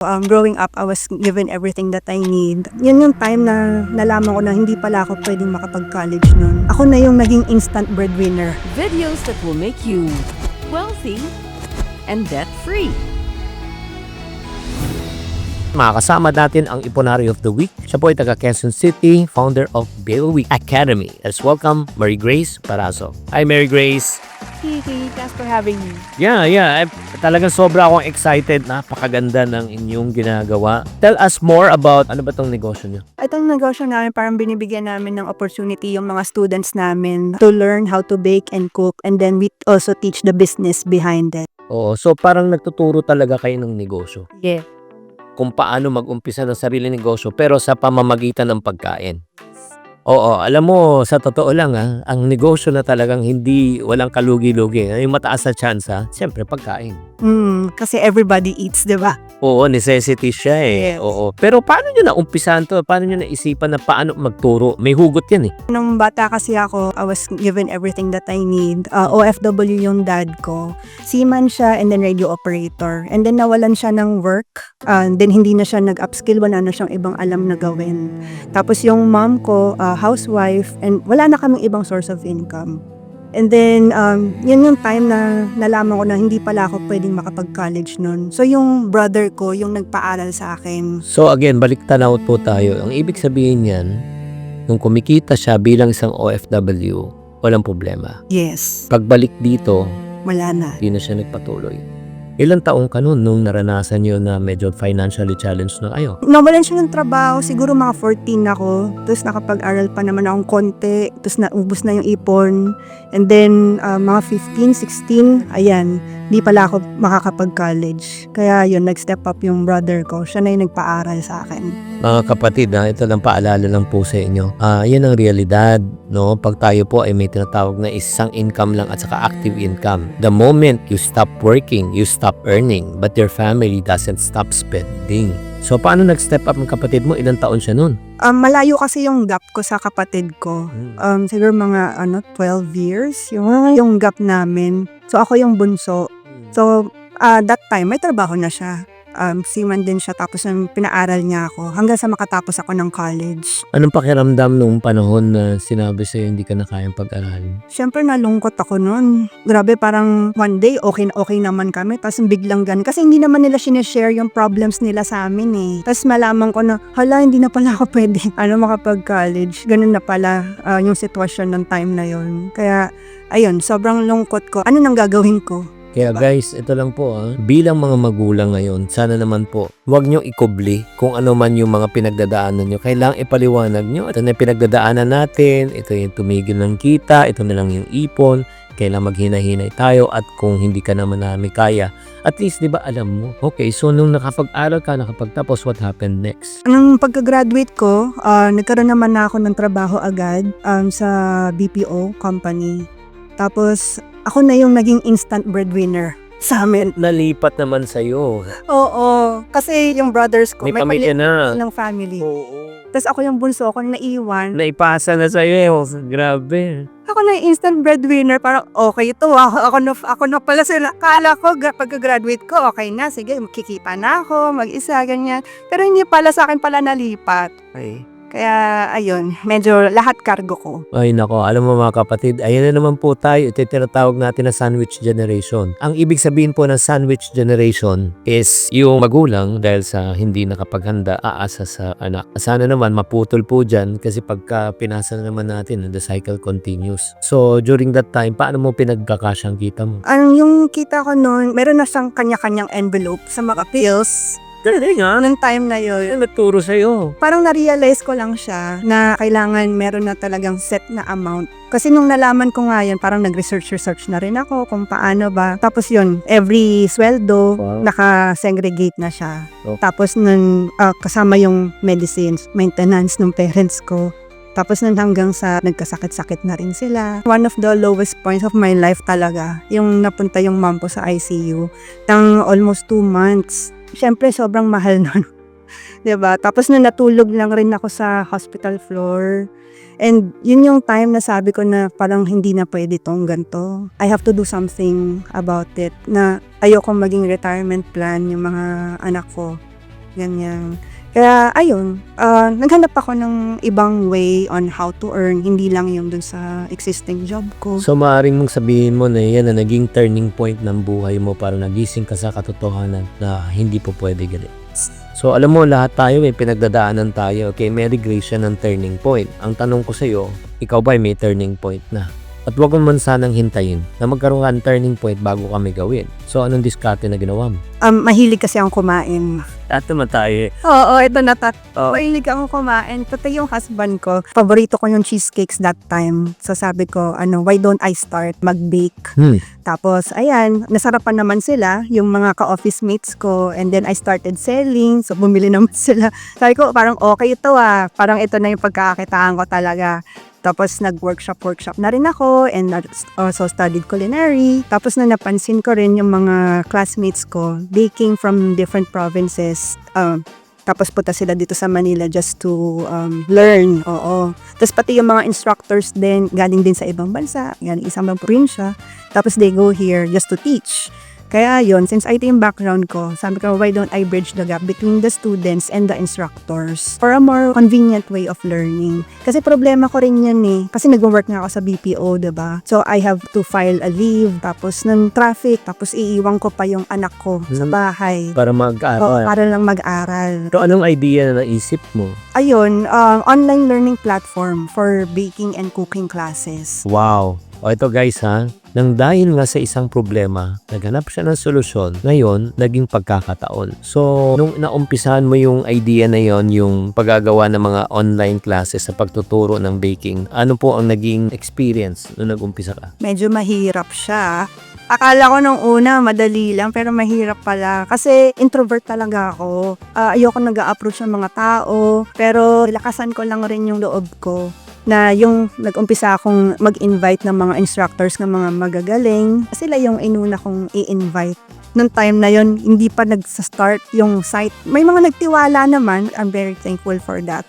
Growing up, I was given everything that I need. Yun yung time na nalaman ko na hindi pala ako pwedeng makapag-college nun. Ako na yung naging instant breadwinner. Videos that will make you wealthy and debt-free. Makakasama natin ang Iponari of the Week. Siya po ay taga Quezon City, founder of Bill Week Academy. Let's welcome Mary Grace Parazo. Hi Mary Grace! Thanks for having me. Yeah. Talagang sobra akong excited. Napakaganda ng inyong ginagawa. Tell us more about ano ba tong negosyo niyo? Itong negosyo namin, parang binibigyan namin ng opportunity yung mga students namin to learn how to bake and cook, and then we also teach the business behind it. Oo, so parang nagtuturo talaga kayo ng negosyo. Yeah. Kung paano mag-umpisa ng sarili negosyo pero sa pamamagitan ng pagkain. Oo, alam mo, sa totoo lang ang negosyo na talagang walang kalugi-lugi, yung mataas na tsansa, siyempre pagkain. Kasi everybody eats, di ba? Oo, necessity siya eh. Yes. Oo. Pero paano nyo naumpisahan to? Paano nyo naisipan na paano magturo? May hugot yan eh. Nung bata kasi ako, I was given everything that I need. OFW yung dad ko. Seaman siya and then radio operator. And then nawalan siya ng work. Then hindi na siya nag-upskill. Wala na siyang ibang alam na gawin. Tapos yung mom ko, housewife, and wala na kaming ibang source of income. And then, yun yung time na nalaman ko na hindi pala ako pwedeng makapag-college nun. So, yung brother ko, yung nagpaaral sa akin. So again, balik tanaw po tayo. Ang ibig sabihin yan, nung kumikita siya bilang isang OFW, walang problema. Yes. Pagbalik dito, Wala na. hindi na siya nagpatuloy. Ilang taong ka nun nung naranasan nyo na medyo financially challenged na kayo? Nawalan siya ng trabaho, siguro mga 14 ako. Tapos nakapag-aral pa naman akong konti. Tapos naubos na yung ipon. And then, mga 15, 16, ayan, di pala ako makakapag-college. Kaya yun, nag-step up yung brother ko. Siya na yung nagpaaral sa akin. Mga kapatid, ito lang paalala lang po sa inyo. Yan ang realidad, no? Pag tayo po ay may tinatawag na isang income lang at saka active income. The moment you stop working, you stop earning, but your family doesn't stop spending. So, paano nag-step up ang kapatid mo? Ilang taon siya nun? Malayo kasi yung gap ko sa kapatid ko. Siguro mga 12 years. Yung gap namin. So, ako yung bunso. So, that time, may trabaho na siya. Seaman din siya, tapos yung pinaaral niya ako hanggang sa makatapos ako ng college. Anong pakiramdam nung panahon na sinabi sa'yo hindi ka na kayang pag-aralin? Siyempre nalungkot ako noon. Grabe, parang one day okay naman kami, tapos biglang ganun. Kasi hindi naman nila sinishare yung problems nila sa amin eh. Tapos malaman ko na, hala, hindi na pala ako pwede makapag-college. Ganun na pala yung sitwasyon ng time na yon. Kaya, ayun, sobrang lungkot ko. Ano nang gagawin ko? Kaya guys, ito lang po bilang mga magulang ngayon, sana naman po, huwag nyo ikubli kung ano man yung mga pinagdadaanan nyo. Kailangang ipaliwanag nyo. Ito na yung pinagdadaanan natin, ito yung tumigil ng kita, ito na lang yung ipon, kailangan maghina-hinay tayo at kung hindi ka naman namin kaya, at least di ba alam mo? Okay, so nung nakapag-aral ka, nakapagtapos, what happened next? Nung pagka-graduate ko, nagkaroon naman na ako ng trabaho agad sa BPO company. Tapos, ako na yung naging instant breadwinner sa amin. Nalipat naman sa'yo. Oo, kasi yung brothers ko, May pamilya na. ng family. Oo. Tapos ako yung bunso, ako na naiwan. Naipasa na sa'yo eh. Grabe. Ako na yung instant breadwinner, parang okay ito. Ako na pala sila. Kala ko, pagka-graduate ko, okay na. Sige, makikita na ako, mag-isa, ganyan. Pero hindi pala sa akin pala nalipat. Ay. Kaya, ayun, medyo lahat cargo ko. Ay nako, alam mo mga kapatid, ayan na naman po tayo, ito tinatawag natin na sandwich generation. Ang ibig sabihin po ng sandwich generation is yung magulang dahil sa hindi nakapaghanda, aasa sa anak. Sana naman maputol po dyan kasi pagka pinasa na naman natin, the cycle continues. So during that time, paano mo pinagkakasyang kita mo? Yung kita ko noon, meron na siyang kanya-kanyang envelope sa mga pills. Galing nga. Nung time na yun, Nagturo sa'yo. parang na-realize ko lang siya na kailangan meron na talagang set na amount. Kasi nung nalaman ko nga yun, parang nag-research na rin ako kung paano ba. Tapos yun, every sweldo, Wow. naka-segregate na siya. Okay. Tapos nun, kasama yung medicines, maintenance ng parents ko. Tapos nun hanggang sa nagkasakit-sakit na rin sila. One of the lowest points of my life talaga, yung napunta yung mom ko sa ICU ng almost 2 months. Siyempre, sobrang mahal nun. 'Di ba? Tapos nung natulog lang rin ako sa hospital floor. And yun yung time na sabi ko na parang hindi na pwede tong ganito. I have to do something about it. Na ayokong maging retirement plan yung mga anak ko. ganyan. Kaya ayun, naghanap ako ng ibang way on how to earn, hindi lang yung dun sa existing job ko. So maaaring mong sabihin mo na yan na naging turning point ng buhay mo para nagising ka sa katotohanan na hindi po pwede ganito. So alam mo, lahat tayo may pinagdadaanan tayo. Okay, Mary Grace yan ang turning point. Ang tanong ko sa'yo, ikaw ba may turning point na? At wag mo man sanang hintayin na magkaroon ka ng turning point bago kami gawin. So anong diskarte na ginawa mo? Mahilig kasi akong kumain. Ato na tayo. Oo, ito na Oh. Mahilig akong kumain. Pati yung husband ko, paborito ko yung cheesecakes that time. So sabi ko, why don't I start mag-bake? Tapos, ayan, nasarapan naman sila, yung mga ka-office mates ko. And then I started selling. So bumili naman sila. Sabi ko, parang okay ito Parang ito na yung pagkakakitaan ko talaga. Tapos nag-workshop na rin ako and also studied culinary. Tapos na napansin ko rin yung mga classmates ko baking from different provinces. Tapos punta sila dito sa Manila just to learn. Oo. Tapos pati yung mga instructors din, galing din sa ibang bansa, galing isang probinsya. Tapos they go here just to teach. Kaya yun, since IT yung background ko, sabi ko, why don't I bridge the gap between the students and the instructors for a more convenient way of learning? Kasi problema ko rin yan Kasi nag-work nga ako sa BPO, diba? So, I have to file a leave, tapos ng traffic, tapos iiwan ko pa yung anak ko sa bahay. Para mag-aral. Para lang mag-aral. So anong idea na naisip mo? Ayun, online learning platform for baking and cooking classes. Wow. O ito guys nang dahil nga sa isang problema, naghanap siya ng solusyon, ngayon, naging pagkakataon. So, nung naumpisahan mo yung idea na yon, yung paggagawa ng mga online classes sa pagtuturo ng baking, ano po ang naging experience nung nag-umpisa ka? Medyo mahirap siya. Akala ko nung una, madali lang, pero mahirap pala. Kasi introvert talaga ako. Ayoko nag-a-approach ng mga tao, pero lakasan ko lang rin yung loob ko. Na yung nag-umpisa akong mag-invite ng mga instructors ng mga magagaling. Sila yung inuna kong i-invite. Noong time na yon, hindi pa nag-start yung site. May mga nagtiwala naman. I'm very thankful for that.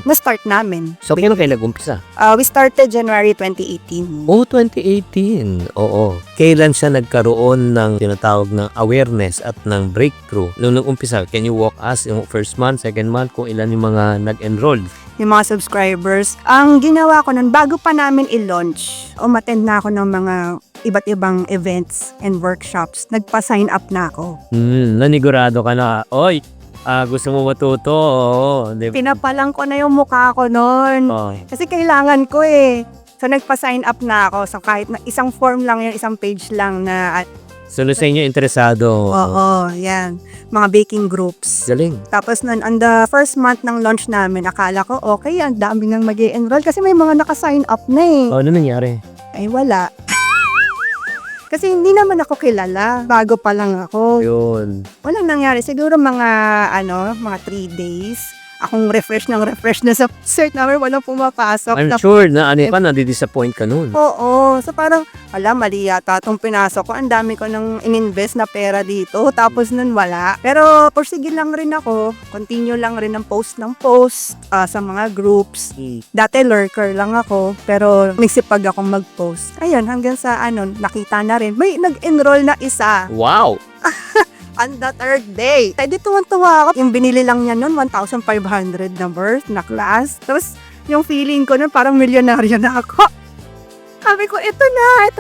Na-start namin. So, kailan kayo nag-umpisa? We started January 2018. Oh, 2018. Oo. Kailan siya nagkaroon ng tinatawag ng awareness at ng breakthrough? Nung nag-umpisa, can you walk us yung first month, second month, kung ilan yung mga nag-enroll? Yung mga subscribers. Ang ginawa ko nun, bago pa namin i-launch, umattend na ako ng mga iba't ibang events and workshops. Nagpa-sign up na ako. Nanigurado ka na, oy, gusto mo matuto? Oo. Pinapalang ko na yung mukha ko nun. Kasi kailangan ko So nagpa-sign up na ako. So kahit na isang form lang yun, isang page lang na So, sa inyo interesado? Oo, yan. Mga baking groups. Galing. Tapos on the first month ng launch namin, akala ko, okay, ang dami nang mag-i-enroll kasi may mga naka-sign up na Ano nangyari? Ay, wala. Kasi hindi naman ako kilala. Bago pa lang ako. Yun. Walang nangyari. Siguro mga 3 days. Akong refresh na sa cert number, walang pumapasok. I'm sure na nadidisappoint ka nun. Oo. So parang, mali yata itong pinasok ko. Ang dami ko nang ininvest na pera dito. Tapos nun wala. Pero pursige lang rin ako. Continue lang rin ng post sa mga groups. Dati lurker lang ako. Pero nagsipag akong mag-post. Ayun, hanggang sa nakita na rin. May nag-enroll na isa. Wow! On the third day. Di tuwang-tuwa ako. Yung binili lang niya nun, 1,500 na birth na class. Tapos, yung feeling ko nun, parang milyonaryo na ako. Sabi ko, ito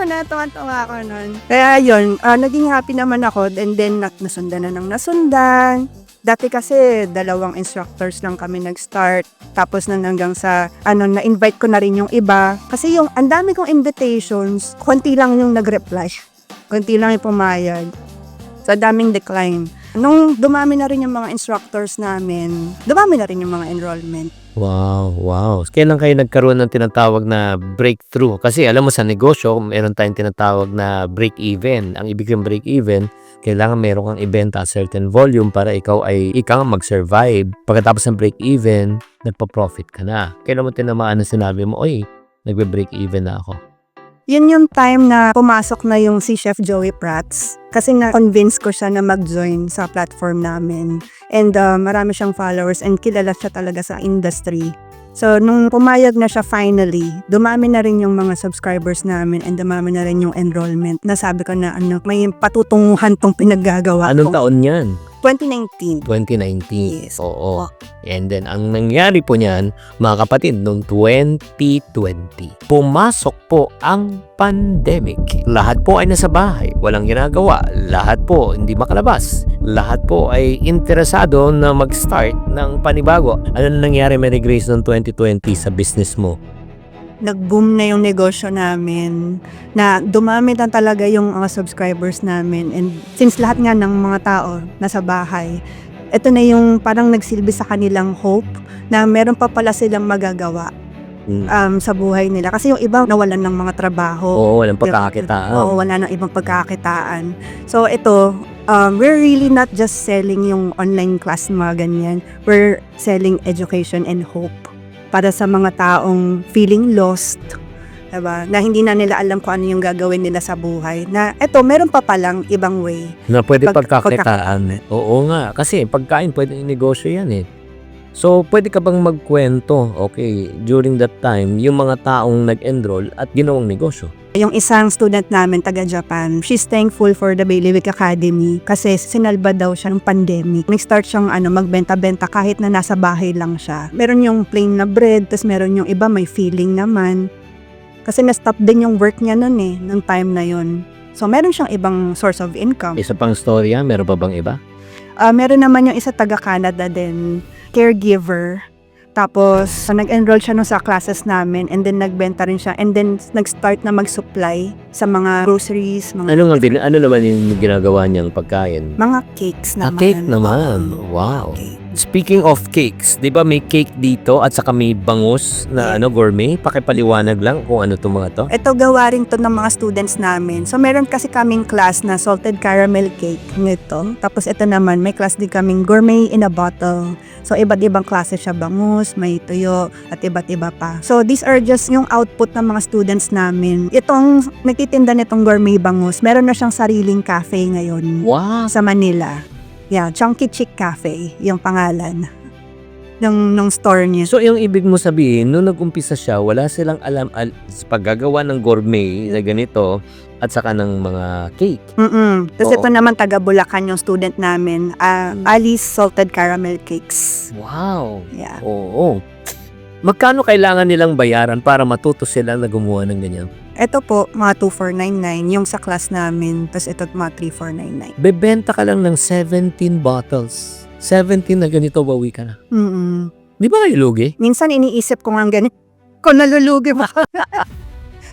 na, tuwang-tuwa ako nun. Kaya yun, naging happy naman ako. And then, nasundan na ng nasundan. Dati kasi, 2 instructors lang kami nag-start. Tapos hanggang sa, na-invite ko na rin yung iba. Kasi yung, ang dami kong invitations, konti lang yung nag-reply. Konti lang yung pumayag. So, daming decline. Nung dumami na rin yung mga instructors namin, dumami na rin yung mga enrollment. Wow. Kailan kayo nagkaroon ng tinatawag na breakthrough? Kasi alam mo sa negosyo, meron tayong tinatawag na break-even. Ang ibig ng break-even, kailangan meron kang ibenta certain volume para ikaw mag-survive. Pagkatapos ng break-even, nagpa-profit ka na. Kailan mo tinamaan na sinabi mo, oy, nagbe-break-even na ako? Yun yung time na pumasok na yung si Chef Joey Prats. Kasi na-convince ko siya na mag-join sa platform namin. And marami siyang followers and kilala siya talaga sa industry. So, nung pumayag na siya finally, dumami na rin yung mga subscribers namin and dumami na rin yung enrollment. Nasabi ko na may patutunguhan tong pinaggagawa ko. Anong taon yan? 2019. 2019. Yes. Oo. And then, ang nangyari po niyan, mga kapatid, noong 2020, pumasok po ang pandemic. Lahat po ay nasa bahay, walang ginagawa. Lahat po hindi makalabas. Lahat po ay interesado na mag-start ng panibago. Ano na nangyari, Mary Grace, noong 2020 sa business mo? Nag-boom na yung negosyo namin, na dumami na talaga yung mga subscribers namin. And since lahat nga ng mga tao nasa bahay, ito na yung parang nagsilbi sa kanilang hope na meron pa pala silang magagawa sa buhay nila. Kasi yung iba nawalan ng mga trabaho. Oo, walang pagkakakitaan. Oo, wala ng ibang pagkakakitaan. So ito, we're really not just selling yung online class mga ganyan. We're selling education and hope para sa mga taong feeling lost, diba? Na hindi na nila alam kung ano yung gagawin nila sa buhay. Na eto, meron pa palang ibang way. Na pwede pagkakitaan. Oo nga. Kasi pagkain, pwede negosyo yan eh. So, pwede ka bang magkwento, okay, during that time, yung mga taong nag-enroll at ginawang negosyo? Yung isang student namin, taga-Japan, she's thankful for the Bailiwick Academy kasi sinalba daw siya ng pandemic. Nag-start siyang magbenta-benta kahit na nasa bahay lang siya. Meron yung plain na bread, tapos meron yung iba may feeling naman. Kasi na-stop din yung work niya nun nung time na yun. So, meron siyang ibang source of income. Isa pang storya, meron pa bang iba? Meron naman yung isa taga-Canada din, caregiver. Tapos, nag-enroll siya sa classes namin and then nagbenta rin siya and then nag-start na mag-supply sa mga groceries, Ano naman yung ginagawa niyang pagkain? mga cakes naman. Cake naman. Wow. Speaking of cakes, di ba may cake dito at saka may bangus na gourmet? Pakipaliwanag lang kung ano itong mga to. Ito gawa rin to ng mga students namin. So meron kasi kaming class na salted caramel cake nito. Tapos ito naman, may class din kaming gourmet in a bottle. So iba't ibang klase siya, bangus, may tuyo, at iba't iba pa. So these are just yung output ng mga students namin. Itong nagtitinda nitong gourmet bangus, meron na siyang sariling cafe ngayon. Wow. Sa Manila. Yeah, Chunky Chick Cafe, yung pangalan ng store niya. So, yung ibig mo sabihin, nung nag-umpisa siya, wala silang alam sa paggagawa ng gourmet na ganito at saka ng mga cake. Tapos Oo. ito naman, taga Bulacan yung student namin. Alice Salted Caramel Cakes. Wow. Yeah. Oo. Magkano kailangan nilang bayaran para matuto sila na gumawa ng ganyan? Ito po, mga 2,499 yung sa class namin. Tapos ito, mga 3,499. Bebenta ka lang ng 17 bottles. 17 na ganito, bawi ka na. Di ba kayo lugi? Minsan iniisip ko nga ganito, kung nalulugi ba?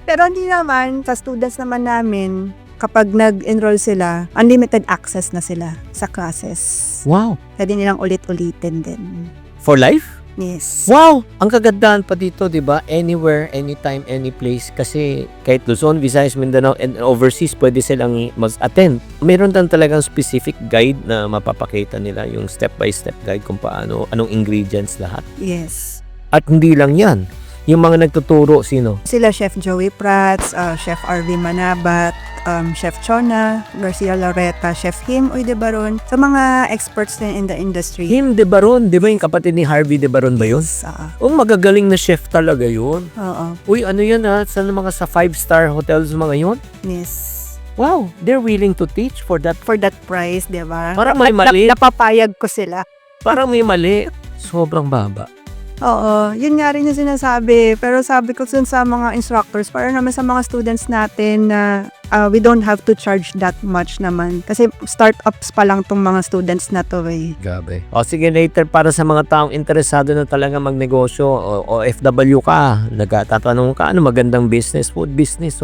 Pero hindi naman, sa students naman namin, kapag nag-enroll sila, unlimited access na sila sa classes. Wow. Pwede nilang ulit-ulitin din. For life? Yes. Wow! Ang kagandahan pa dito, di ba? Anywhere, anytime, any place. Kasi kahit Luzon, Visayas, Mindanao, and overseas, pwede silang mag-attend. Meron lang talagang specific guide na mapapakita nila, yung step-by-step guide kung paano, anong ingredients lahat. Yes. At hindi lang yan. Yung mga nagtuturo, sino? Sila Chef Joey Prats, Chef RV Manabat, Chef Chona, Garcia Loretta, Chef Him Uy de Baron. Sa mga experts din in the industry. Him de Baron, di ba yung kapatid ni Harvey de Baron ba yun? Magagaling na chef talaga yun. Oo. Uy, ano yan sa mga sa 5-star hotels mga yun? Yes. Wow, they're willing to teach for that. For that price, di ba? Parang may mali. Napapayag ko sila. Parang may mali. Sobrang baba. Oo, yun nga rin yung sinasabi. Pero sabi ko sa mga instructors, para naman sa mga students natin na we don't have to charge that much naman. Kasi startups pa lang tong mga students na to eh. Gabi. O sige, later, para sa mga taong interesado na talaga magnegosyo, o OFW ka, nagtatanong ka, ano magandang business, food business,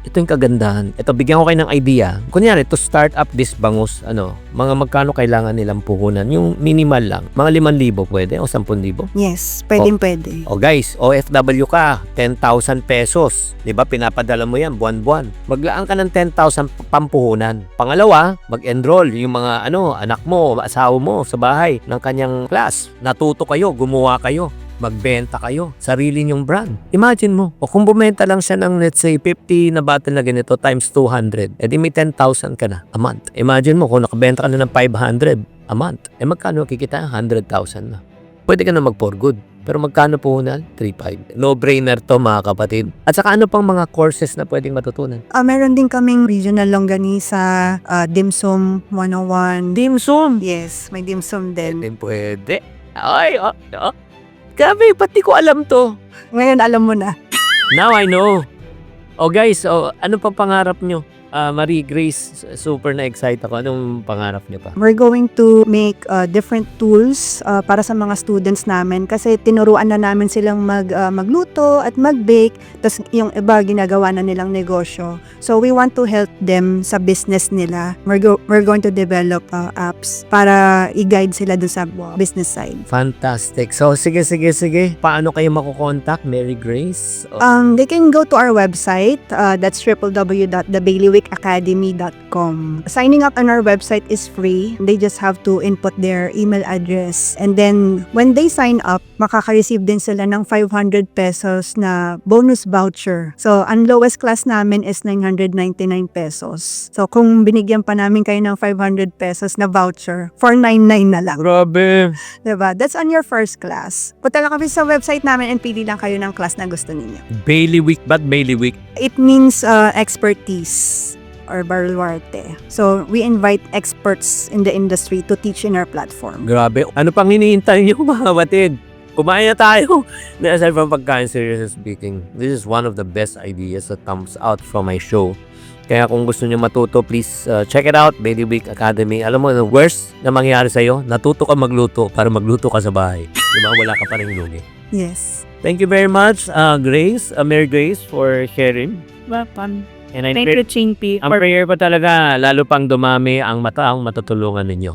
ito yung kagandahan. Ito, bigyan ko kayo ng idea. Kunyari, to start up this bangus, mga magkano kailangan nilang puhunan? Yung minimal lang. Mga 5,000 pwede o 10,000? Yes, pwede. O guys, OFW ka, 10,000 pesos. Diba, pinapadala mo yan buwan-buwan. Maglaan ka ng 10,000 pampuhunan. Pangalawa, mag-enroll yung mga anak mo, asawa mo sa bahay ng kanyang class. Natuto kayo, gumawa kayo. Magbenta kayo, sarili nyong brand. Imagine mo, kung bumenta lang siya ng let's say 50 na bottle na ganito times 200, edi may 10,000 ka na a month. Imagine mo kung nakabenta ka na ng 500 a month, magkano kikita? 100,000 na. Pwede ka na mag for good. Pero magkano po na? 3,500. No-brainer to mga kapatid. At saka ano pang mga courses na pwedeng matutunan? Meron din kaming regional longganisa, dim sum 101. Dim sum! Yes, may dim sum din. Pwede. Ay, Grabe, pati ko alam to. Ngayon alam mo na. Now I know. Oh guys, ano pa pangarap nyo? Marie Grace, super na excited ako. Anong pangarap niyo pa? We're going to make different tools para sa mga students namin kasi tinuruan na namin silang magluto at mag-bake, tapos yung iba ginagawa na nilang negosyo. So we want to help them sa business nila. We're going to develop apps para i-guide sila dun sa business side. Fantastic. So, sige. Paano kayo makukontak, Mary Grace? They can go to our website. That's www.thebailiwickacademy.com. Signing up on our website is free. They just have to input their email address. And then, when they sign up, makaka-receive din sila ng 500 pesos na bonus voucher. So, ang lowest class namin is 999 pesos. So, kung binigyan pa namin kayo ng 500 pesos na voucher, 499 na lang. Grabe. Diba? That's on your first class. Punta lang kami sa website namin and pili lang kayo ng class na gusto ninyo. Bailiwick. Ba't Bailiwick? It means expertise or baluarte. So, we invite experts in the industry to teach in our platform. Grabe. Ano pang hinihintay niyo mga kapatid? Kumain na tayo. Aside from pagkain, seriously speaking, this is one of the best ideas that comes out from my show. Kaya kung gusto niyo matuto, please check it out, Bailiwick Academy. Alam mo, the worst na mangyayari sa'yo, natuto ka magluto para magluto ka sa bahay. Diba? Wala ka pa rin lugi. Yes. Thank you very much, Grace, Mary Grace, for sharing. Welcome. And I Thank pray, you, Chinky. ang prayer pa talaga, lalo pang dumami ang mataang matutulungan ninyo.